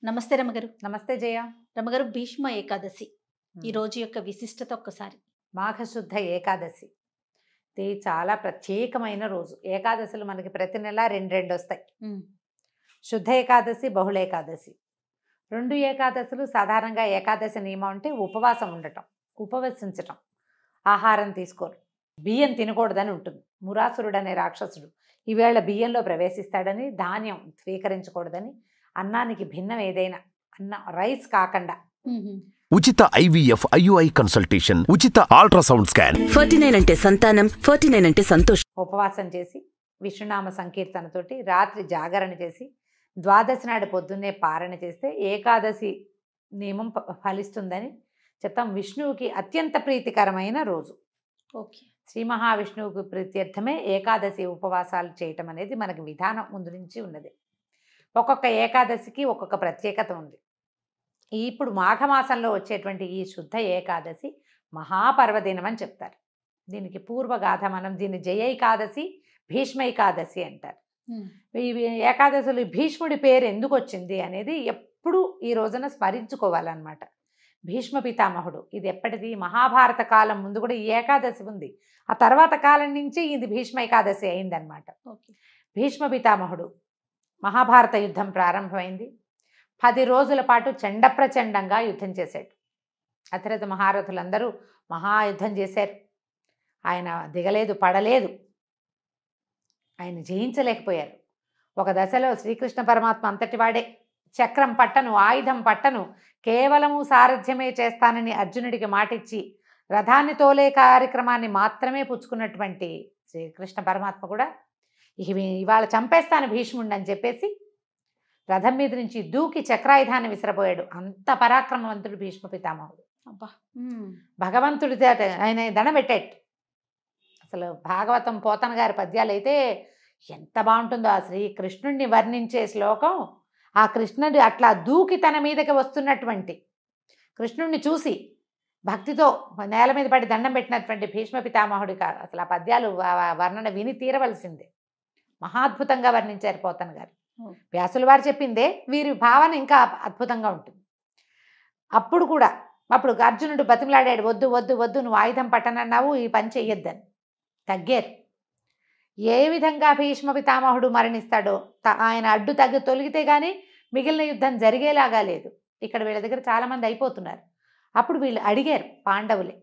నమస్తే రమగారు. నమస్తే జయ. రమగారు, భీష్మ ఏకాదశి ఈ హ్మ్. రోజు యొక్క విశిష్టత ఒక్కసారి. మాఘశుద్ధ ఏకాదశి ఇది చాలా ప్రత్యేకమైన రోజు. ఏకాదశులు మనకి ప్రతి నెల రెండు వస్తాయి. శుద్ధ ఏకాదశి, బహుళ ఏకాదశి. 2 ఏకాదశులు సాధారణంగా ఏకాదశి నియమం అంటే ఉపవాసం ఉండటం, ఉపవసించటం, ఆహారం తీసుకోరు, బియ్యం తినకూడదని ఉంటుంది. మురాసురుడు అనే రాక్షసుడు ఈవేళ బియ్యంలో ప్రవేశిస్తాడని, ధాన్యం స్వీకరించకూడదని, అన్నానికి భిన్నం ఏదైనా రైస్ కాకుండా ఉచిత IVF IUI కన్సల్టేషన్, ఉచిత అల్ట్రాసౌండ్ స్కాన్. 49 అంటే సంతానం, 49 అంటే సంతోషం. ఉపవాసం చేసి విష్ణునామ సంకీర్తనతోటి రాత్రి జాగరణ చేసి ద్వాదశి నాడు పొద్దున్నే పారణ చేస్తే ఏకాదశి నియమం ఫలిస్తుందని చెప్తాం. విష్ణువుకి అత్యంత ప్రీతికరమైన రోజు. ఓకే. శ్రీ మహావిష్ణువుకి ప్రీత్యర్థమే ఏకాదశి ఉపవాసాలు చేయటం అనేది మనకి విధానం ముందు నుంచి ఉన్నది. ఒక్కొక్క ఏకాదశికి ఒక్కొక్క ప్రత్యేకత ఉంది. ఇప్పుడు మాఘమాసంలో వచ్చేటువంటి ఈ శుద్ధ ఏకాదశి మహాపర్వదినం అని చెప్తారు. దీనికి పూర్వగాథ, మనం దీన్ని జయైకాదశి, భీష్మైకాదశి అంటారు. ఈ ఏకాదశులు భీష్ముడి పేరు ఎందుకు వచ్చింది అనేది ఎప్పుడు ఈ రోజున స్మరించుకోవాలన్నమాట. భీష్మ పితామహుడు, ఇది ఎప్పటిది, మహాభారత కాలం ముందు కూడా ఈ ఏకాదశి ఉంది. ఆ తర్వాత కాలం నుంచి ఇది భీష్మైకాదశి అయిందనమాట. ఓకే. భీష్మ పితామహుడు మహాభారత యుద్ధం ప్రారంభమైంది. 10 రోజుల పాటు చండప్రచండంగా యుద్ధం చేశాడు. అతిరథ మహారథులందరూ మహాయుద్ధం చేశారు. ఆయన దిగలేదు, పడలేదు, ఆయన జయించలేకపోయారు. ఒక దశలో శ్రీకృష్ణ పరమాత్మ అంతటి వాడే, చక్రం పట్టను, ఆయుధం పట్టను, కేవలము సారథ్యమే చేస్తానని అర్జునుడికి మాటిచ్చి రథాన్ని తోలే కార్యక్రమాన్ని మాత్రమే పుచ్చుకున్నటువంటి శ్రీకృష్ణ పరమాత్మ కూడా ఇవాళ చంపేస్తాను భీష్ముడిని అని చెప్పేసి రథం మీద నుంచి దూకి చక్రాయుధాన్ని విసిరబోయాడు. అంత పరాక్రమవంతుడు భీష్మ పితామహుడు. అబ్బా. భగవంతుడి ఆయన దండబెట్టాడు. అసలు భాగవతం పోతన గారి పద్యాలు అయితే ఎంత బాగుంటుందో. ఆ శ్రీకృష్ణుడిని వర్ణించే శ్లోకం, ఆ కృష్ణుడు అట్లా దూకి తన మీదకి వస్తున్నటువంటి కృష్ణుడిని చూసి భక్తితో నేల మీద పడి దండం పెట్టినటువంటి భీష్మ పితామహుడికి అసలు ఆ పద్యాలు వర్ణన విని తీరవలసిందే. మహాద్భుతంగా వర్ణించారు పోతన గారు. వ్యాసుల వారు చెప్పిందే, వీరి భావన ఇంకా అద్భుతంగా ఉంటుంది. అప్పుడు అర్జునుడు బతిమలాడాడు, వద్దు వద్దు వద్దు, నువ్వు ఆయుధం పట్టనన్నావు, ఈ పని చెయ్యొద్దని. తగ్గారు. ఏ విధంగా భీష్మ పితామహుడు మరణిస్తాడో, ఆయన అడ్డు తొలగితే కానీ మిగిలిన యుద్ధం జరిగేలాగా లేదు. ఇక్కడ వీళ్ళ దగ్గర చాలామంది అయిపోతున్నారు. అప్పుడు వీళ్ళు అడిగారు, పాండవులే,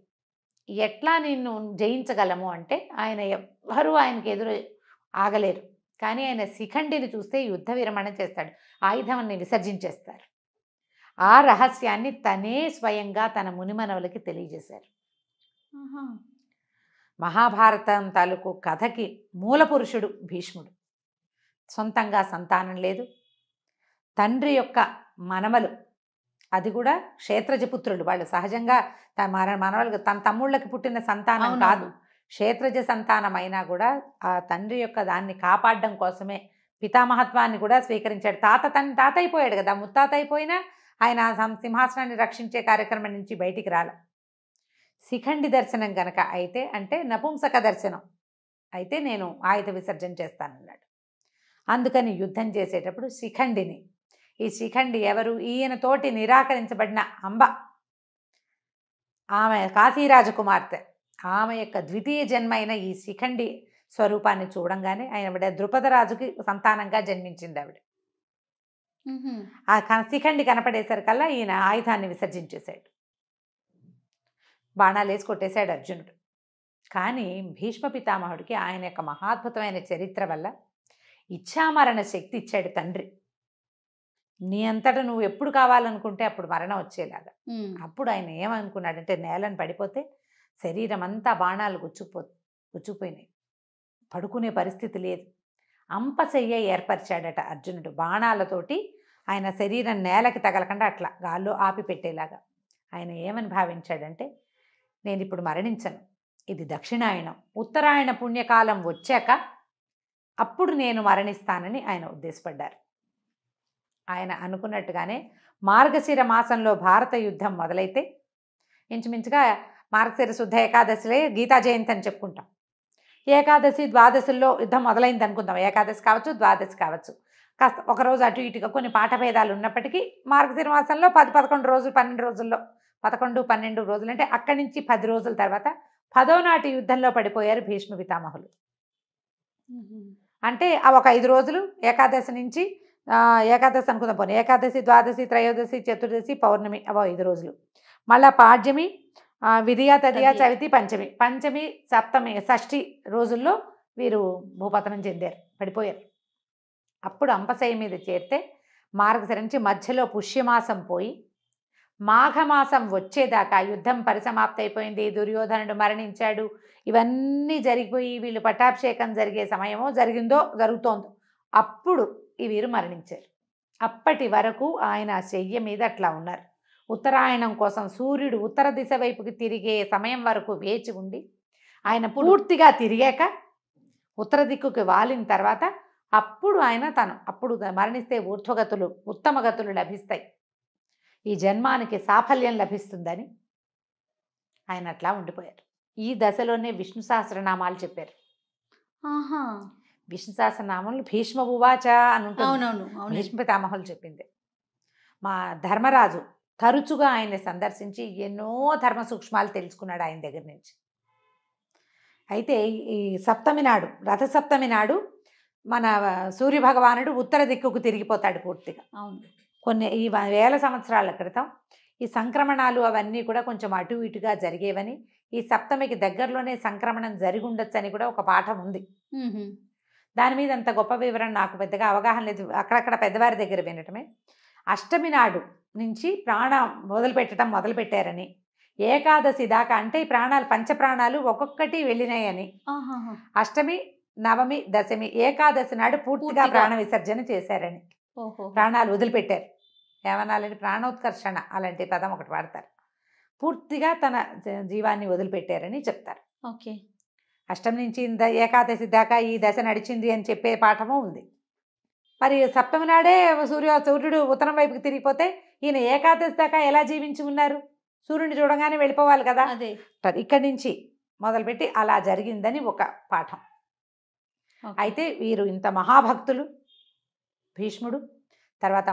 ఎట్లా నిన్ను జయించగలము అంటే ఆయన ఎవ్వరూ ఆయనకి ఎదురు ఆగలేరు. కానీ ఆయన శిఖండిని చూస్తే యుద్ధ విరమణ చేస్తాడు, ఆయుధాన్ని విసర్జించేస్తారు. ఆ రహస్యాన్ని తనే స్వయంగా తన మునిమనవులకి తెలియజేశారు. మహాభారతం తాలూకు కథకి మూల పురుషుడు భీష్ముడు. సొంతంగా సంతానం లేదు. తండ్రి యొక్క మనమలు, అది కూడా క్షేత్రజపుత్రులు. వాళ్ళు సహజంగా మనవలకు, తన తమ్ముళ్ళకి పుట్టిన సంతానం కాదు, క్షేత్రజ సంతానం అయినా కూడా ఆ తండ్రి యొక్క దాన్ని కాపాడడం కోసమే పితామహత్వాన్ని కూడా స్వీకరించాడు. తాత అయిపోయాడు కదా, ముత్తాత అయిపోయినా ఆయన సింహాసనాన్ని రక్షించే కార్యక్రమం నుంచి బయటికి రాల. శిఖండి దర్శనం గనక అయితే, అంటే నపుంసక దర్శనం అయితే నేను ఆయుధ విసర్జన చేస్తానన్నాడు. అందుకని యుద్ధం చేసేటప్పుడు శిఖండిని, ఈ శిఖండి ఎవరు, ఈయనతోటి నిరాకరించబడిన అంబ, ఆమె కాశీరాజకుమార్తె, ఆమె యొక్క ద్వితీయ జన్మ అయిన ఈ శిఖండి స్వరూపాన్ని చూడంగానే ఆయన ద్రుపదరాజుకి సంతానంగా జన్మించింది ఆవిడ. ఆ శిఖండి కనపడేసరికల్లా ఈయన ఆయుధాన్ని విసర్జించేశాడు, బాణాలు వేసి కొట్టేశాడు అర్జునుడు. కానీ భీష్మ పితామహుడికి ఆయన యొక్క మహాద్భుతమైన చరిత్ర వల్ల ఇచ్ఛామరణ శక్తి ఇచ్చాడు తండ్రి. నీ అంతటా నువ్వు ఎప్పుడు కావాలనుకుంటే అప్పుడు మరణం వచ్చేలాగా. అప్పుడు ఆయన ఏమనుకున్నాడంటే, నేలను పడిపోతే శరీరం అంతా బాణాలు గుచ్చుకుపోయినాయి, పడుకునే పరిస్థితి లేదు. అంపశయ్య ఏర్పరిచాడట అర్జునుడు. బాణాలతోటి ఆయన శరీరం నేలకి తగలకుండా అట్లా గాల్లో ఆపి పెట్టేలాగా. ఆయన ఏమని భావించాడంటే, నేను ఇప్పుడు మరణించను, ఇది దక్షిణాయనం, ఉత్తరాయణ పుణ్యకాలం వచ్చాక అప్పుడు నేను మరణిస్తానని ఆయన ఉద్దేశపడ్డారు. ఆయన అనుకున్నట్టుగానే మార్గశిర మాసంలో భారత యుద్ధం మొదలైతే, ఇంచుమించుగా మార్గశిర శుద్ధ ఏకాదశిలే గీతా జయంతి అని చెప్పుకుంటాం. ఏకాదశి ద్వాదశుల్లో యుద్ధం మొదలైంది అనుకుందాం. ఏకాదశి కావచ్చు, ద్వాదశి కావచ్చు. కాస్త ఒకరోజు అటు ఇటుగా కొన్ని పాఠభేదాలు ఉన్నప్పటికీ మార్గశిర మాసంలో 10-11 రోజులు 12 రోజుల్లో 11-12 రోజులు అంటే అక్కడి నుంచి 10 రోజుల తర్వాత 10వ నాటి యుద్ధంలో పడిపోయారు భీష్మ పితామహులు. అంటే ఆ ఒక 5 రోజులు ఏకాదశి నుంచి ఏకాదశి అనుకుందాం పోనీ, ఏకాదశి, ద్వాదశి, త్రయోదశి, చతుర్దశి, పౌర్ణమి అవో 5 రోజులు. మళ్ళా పాడ్యమి, విధియ, తదియ, చవితి, పంచమి, సప్తమి, షష్ఠి రోజుల్లో వీరు భూపతనం చెందారు, పడిపోయారు. అప్పుడు అంపశయ్య మీద చేరితే మార్గశిర నుంచి మధ్యలో పుష్యమాసం పోయి మాఘమాసం వచ్చేదాకా యుద్ధం పరిసమాప్తి అయిపోయింది, దుర్యోధనుడు మరణించాడు, ఇవన్నీ జరిగిపోయి వీళ్ళు పట్టాభిషేకం జరిగే సమయమో జరుగుతోందో అప్పుడు ఈ వీరు మరణించారు. అప్పటి వరకు ఆయన శయ్య మీద అట్లా ఉన్నారు. ఉత్తరాయణం కోసం సూర్యుడు ఉత్తర దిశ వైపుకి తిరిగే సమయం వరకు వేచి ఉండి ఆయన పూర్తిగా తిరిగాక ఉత్తర దిక్కుకి వాలిన తర్వాత అప్పుడు ఆయన అప్పుడు మరణిస్తే ఊర్ధ్వగతులు, ఉత్తమ గతులు లభిస్తాయి, ఈ జన్మానికి సాఫల్యం లభిస్తుందని ఆయన అట్లా ఉండిపోయారు. ఈ దశలోనే విష్ణు సహస్రనామాలు చెప్పారు. ఆహా, విష్ణు సహస్రనామాలు భీష్మ ఉవాచ అని ఉంటుంది. అవునవును, అవును. భీష్మ పితామహులు చెప్పింది. మా ధర్మరాజు తరచుగా ఆయన్ని సందర్శించి ఎన్నో ధర్మ సూక్ష్మాలు తెలుసుకున్నాడు ఆయన దగ్గర నుంచి. అయితే ఈ సప్తమి నాడు, రథసప్తమి నాడు మన సూర్యభగవానుడు ఉత్తర దిక్కుకు తిరిగిపోతాడు పూర్తిగా. అవును. కొన్ని ఈ వేల సంవత్సరాల క్రితం ఈ సంక్రమణాలు అవన్నీ కూడా కొంచెం అటు ఇటుగా జరిగేవని, ఈ సప్తమికి దగ్గరలోనే సంక్రమణం జరిగి ఉండొచ్చని కూడా ఒక పాఠం ఉంది. దాని మీద అంత గొప్ప వివరణ నాకు పెద్దగా అవగాహన లేదు, అక్కడక్కడ పెద్దవారి దగ్గర వినటమే. అష్టమి నాడు నుంచి ప్రాణం మొదలుపెట్టారని, ఏకాదశి దాకా అంటే ఈ ప్రాణాలు పంచప్రాణాలు ఒక్కొక్కటి వెళ్ళినాయని, అష్టమి, నవమి, దశమి, ఏకాదశి నాడు పూర్తిగా ప్రాణ విసర్జన చేశారని, ప్రాణాలు వదిలిపెట్టారు. ఏమనాలంటే ప్రాణోత్కర్షణ అలాంటి పదం ఒకటి వాడతారు. పూర్తిగా తన జీవాన్ని వదిలిపెట్టారని చెప్తారు. ఓకే. అష్టమి నుంచి ఏకాదశి దాకా ఈ దశ నడిచింది అని చెప్పే పాఠము ఉంది. మరి సప్తమి నాడే సూర్యుడు ఉత్తరం వైపుకి తిరిగిపోతే ఈయన ఏకాదశి దాకా ఎలా జీవించి ఉన్నారు? సూర్యుడిని చూడగానే వెళ్ళిపోవాలి కదా. అదే ఇక్కడి నుంచి మొదలుపెట్టి అలా జరిగిందని ఒక పాఠం. అయితే వీరు ఇంత మహాభక్తులు భీష్ముడు, తర్వాత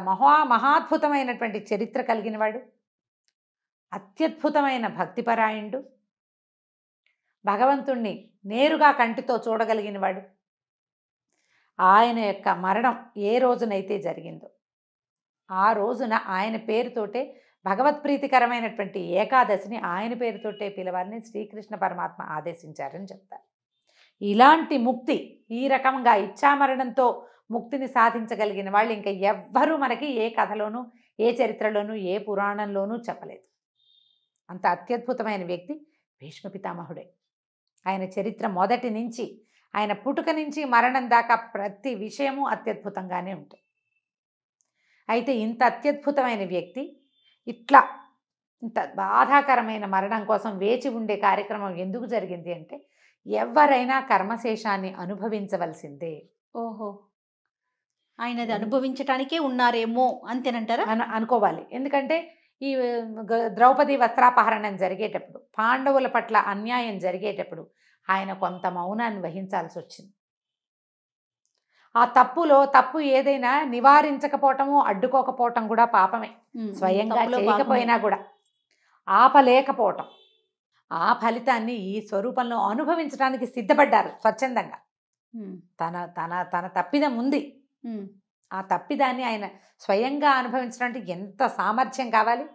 మహాద్భుతమైనటువంటి చరిత్ర కలిగిన వాడు, అత్యద్భుతమైన భక్తిపరాయణుడు, భగవంతుణ్ణి నేరుగా కంటితో చూడగలిగిన వాడు. ఆయన యొక్క మరణం ఏ రోజునైతే జరిగిందో ఆ రోజున ఆయన పేరుతోటే భగవత్ప్రీతికరమైనటువంటి ఏకాదశిని ఆయన పేరుతోటే పిలవాలని శ్రీకృష్ణ పరమాత్మ ఆదేశించారని చెప్తారు. ఇలాంటి ముక్తి, ఈ రకంగా ఇచ్ఛామరణంతో ముక్తిని సాధించగలిగిన వాళ్ళు ఇంకా ఎవ్వరూ మనకి ఏ కథలోనూ, ఏ చరిత్రలోనూ, ఏ పురాణంలోనూ చెప్పలేదు. అంత అత్యద్భుతమైన వ్యక్తి భీష్మ పితామహుడే. ఆయన చరిత్ర మొదటి నుంచి, ఆయన పుట్టుక నుంచి మరణం దాకా ప్రతి విషయము అత్యద్భుతంగానే ఉంటుంది. అయితే ఇంత అత్యద్భుతమైన వ్యక్తి ఇంత బాధాకరమైన మరణం కోసం వేచి ఉండే కార్యక్రమం ఎందుకు జరిగింది అంటే, ఎవరైనా కర్మశేషాన్ని అనుభవించవలసిందే. ఓహో, ఆయనది అనుభవించటానికే ఉన్నారేమో అంతేనంటారా? అనుకోవాలి. ఎందుకంటే ఈ ద్రౌపది వస్త్రాపహరణం జరిగేటప్పుడు, పాండవుల పట్ల అన్యాయం జరిగేటప్పుడు ఆయన కొంత మౌనాన్ని వహించాల్సి వచ్చింది. ఆ తప్పు ఏదైనా నివారించకపోవటము, అడ్డుకోకపోవటం కూడా పాపమే. స్వయంగా చేయకపోయినా కూడా ఆపలేకపోవటం, ఆ ఫలితాన్ని ఈ స్వరూపంలో అనుభవించడానికి సిద్ధపడ్డారు స్వచ్ఛందంగా. తన తప్పిదం ఉంది, ఆ తప్పిదాన్ని ఆయన స్వయంగా అనుభవించడానికి ఎంత సామర్థ్యం కావాలి.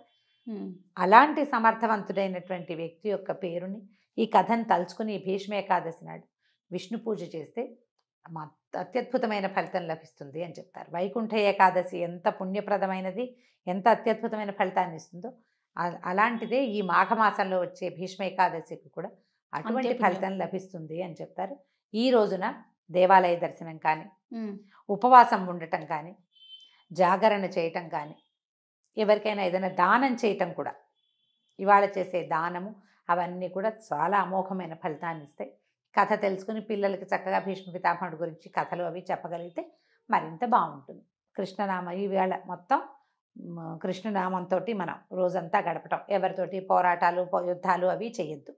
అలాంటి సమర్థవంతుడైనటువంటి వ్యక్తి యొక్క పేరుని, ఈ కథను తలుచుకుని భీష్మ ఏకాదశి నాడు విష్ణు పూజ చేస్తే అత్యద్భుతమైన ఫలితం లభిస్తుంది అని చెప్తారు. వైకుంఠ ఏకాదశి ఎంత పుణ్యప్రదమైనది, ఎంత అత్యద్భుతమైన ఫలితాన్ని ఇస్తుందో అలాంటిదే ఈ మాఘమాసంలో వచ్చే భీష్మ ఏకాదశికి కూడా అటువంటి ఫలితం లభిస్తుంది అని చెప్తారు. ఈ రోజున దేవాలయ దర్శనం కానీ, ఉపవాసం ఉండటం కానీ, జాగరణ చేయటం కానీ, ఎవరికైనా ఏదైనా దానం చేయటం కూడా, ఇవాళ చేసే దానము అవన్నీ కూడా చాలా అమోఘమైన ఫలితాన్ని ఇస్తాయి. కథ తెలుసుకుని పిల్లలకి చక్కగా భీష్మ పితామహుడి గురించి కథలు అవి చెప్పగలిగితే మరింత బాగుంటుంది. కృష్ణనామ ఈవేళ మొత్తం కృష్ణనామంతో మనం రోజంతా గడపటం, ఎవరితోటి పోరాటాలు యుద్ధాలు అవి చేయొద్దు,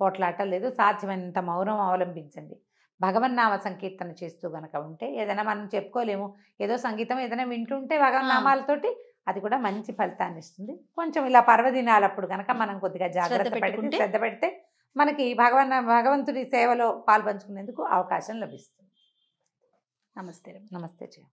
పోట్లాటలు లేదు, సాధ్యమైనంత మౌనం అవలంబించండి. భగవన్నామ సంకీర్తన చేస్తూ గనక ఉంటే ఏదైనా మనం చెప్పుకోలేము, ఏదో సంగీతం ఏదైనా వింటుంటే భగవన్నామాలతోటి అది కూడా మంచి ఫలితాన్ని ఇస్తుంది. కొంచెం ఇలా పర్వదినాలప్పుడు గనక మనం కొద్దిగా జాగ్రత్త పడితే, శ్రద్ధ పెడితే మనకి భగవంతుడి సేవలో పాల్పంచుకునేందుకు అవకాశం లభిస్తుంది. నమస్తే. నమస్తే జయ.